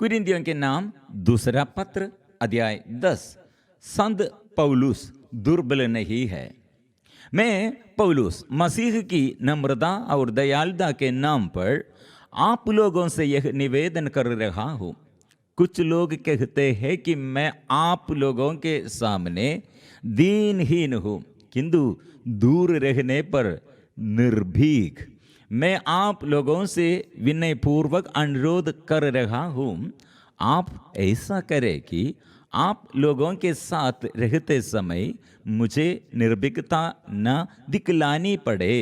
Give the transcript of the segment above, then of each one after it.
कुरिन्थियों के नाम दूसरा पत्र अध्याय 10। संत पौलुस दुर्बल नहीं है। मैं पौलुस मसीह की नम्रता और दयालुता के नाम पर आप लोगों से यह निवेदन कर रहा हूँ। कुछ लोग कहते हैं कि मैं आप लोगों के सामने दीनहीन हूँ, किंतु दूर रहने पर निर्भीक। मैं आप लोगों से विनयपूर्वक अनुरोध कर रहा हूँ, आप ऐसा करें कि आप लोगों के साथ रहते समय मुझे निर्भीकता न दिखलानी पड़े,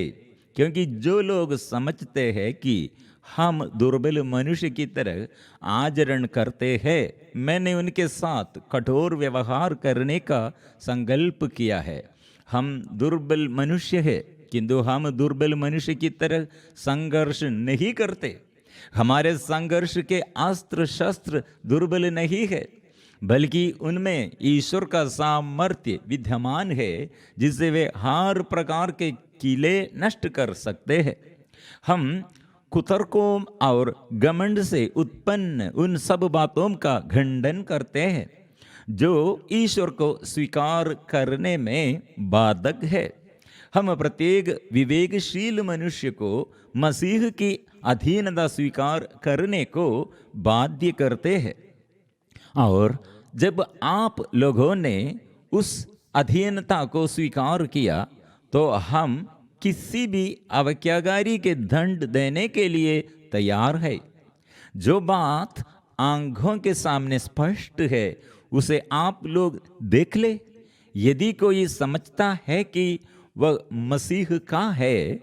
क्योंकि जो लोग समझते हैं कि हम दुर्बल मनुष्य की तरह आचरण करते हैं, मैंने उनके साथ कठोर व्यवहार करने का संकल्प किया है। हम दुर्बल मनुष्य हैं, किंतु हम दुर्बल मनुष्य की तरह संघर्ष नहीं करते। हमारे संघर्ष के अस्त्र शस्त्र दुर्बल नहीं है, बल्कि उनमें ईश्वर का सामर्थ्य विद्यमान है, जिससे वे हर प्रकार के कीले नष्ट कर सकते हैं। हम कुतर्कों और घमंड से उत्पन्न उन सब बातों का खंडन करते हैं जो ईश्वर को स्वीकार करने में बाधक है। हम प्रत्येक विवेकशील मनुष्य को मसीह की अधीनता स्वीकार करने को बाध्य करते हैं, और जब आप लोगों ने उस अधीनता को स्वीकार किया तो हम किसी भी अवज्ञाकारी के दंड देने के लिए तैयार है। जो बात आंखों के सामने स्पष्ट है उसे आप लोग देख ले। यदि कोई समझता है कि वह मसीह का है,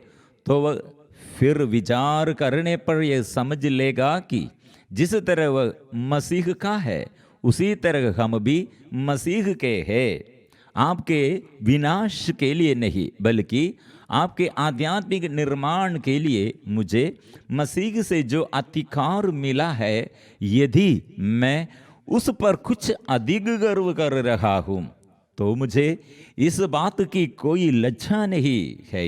तो वह फिर विचार करने पर यह समझ लेगा कि जिस तरह वह मसीह का है उसी तरह हम भी मसीह के हैं। आपके विनाश के लिए नहीं, बल्कि आपके आध्यात्मिक निर्माण के लिए मुझे मसीह से जो अधिकार मिला है, यदि मैं उस पर कुछ अधिक गर्व कर रहा हूँ तो मुझे इस बात की कोई लज्जा नहीं है।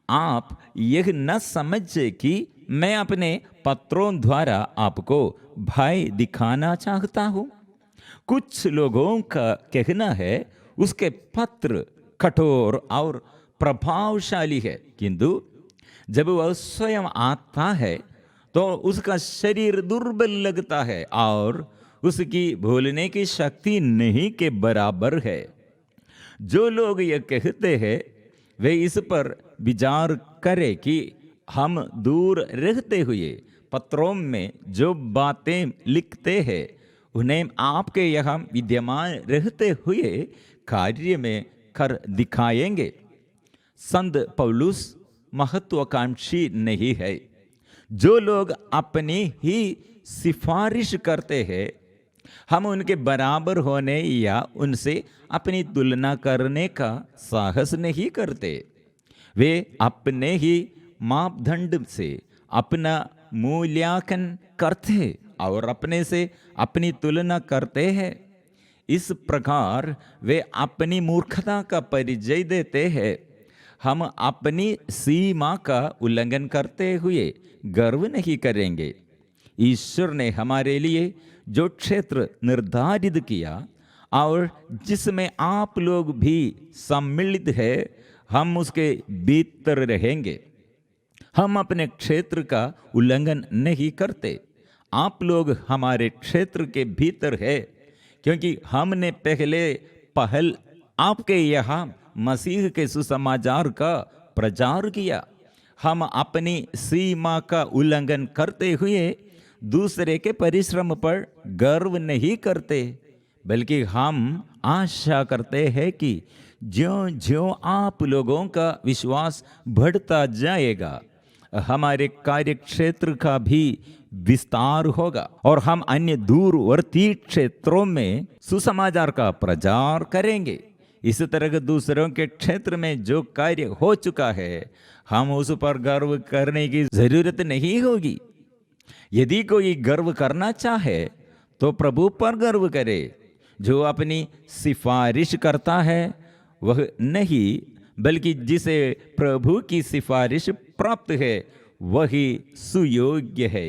आप यह न समझे कि मैं अपने पत्रों द्वारा आपको भय दिखाना चाहता हूँ। कुछ लोगों का कहना है उसके पत्र कठोर और प्रभावशाली है, किंतु जब वह स्वयं आता है तो उसका शरीर दुर्बल लगता है और उसकी भूलने की शक्ति नहीं के बराबर है। जो लोग ये कहते हैं वे इस पर विचार करें कि हम दूर रहते हुए पत्रों में जो बातें लिखते हैं उन्हें आपके यहाँ विद्यमान रहते हुए कार्य में कर दिखाएंगे। संत पौलुस महत्वाकांक्षी नहीं है। जो लोग अपनी ही सिफारिश करते हैं, हम उनके बराबर होने या उनसे अपनी तुलना करने का साहस नहीं करते। वे अपने ही मापदंड से अपना मूल्यांकन करते और अपने से अपनी तुलना करते हैं। इस प्रकार वे अपनी मूर्खता का परिचय देते हैं। हम अपनी सीमा का उल्लंघन करते हुए गर्व नहीं करेंगे। ईश्वर ने हमारे लिए जो क्षेत्र निर्धारित किया और जिसमें आप लोग भी सम्मिलित है, हम उसके भीतर रहेंगे। हम अपने क्षेत्र का उल्लंघन नहीं करते। आप लोग हमारे क्षेत्र के भीतर है, क्योंकि हमने पहल आपके यहाँ मसीह के सुसमाचार का प्रचार किया। हम अपनी सीमा का उल्लंघन करते हुए दूसरे के परिश्रम पर गर्व नहीं करते, बल्कि हम आशा करते हैं कि ज्यों ज्यों आप लोगों का विश्वास बढ़ता जाएगा, हमारे कार्य क्षेत्र का भी विस्तार होगा और हम अन्य दूरवर्ती क्षेत्रों में सुसमाचार का प्रचार करेंगे। इस तरह दूसरों के क्षेत्र में जो कार्य हो चुका है, हम उस पर गर्व करने की जरूरत नहीं होगी। यदि कोई गर्व करना चाहे तो प्रभु पर गर्व करे। जो अपनी सिफारिश करता है वह नहीं, बल्कि जिसे प्रभु की सिफारिश प्राप्त है वही सुयोग्य है।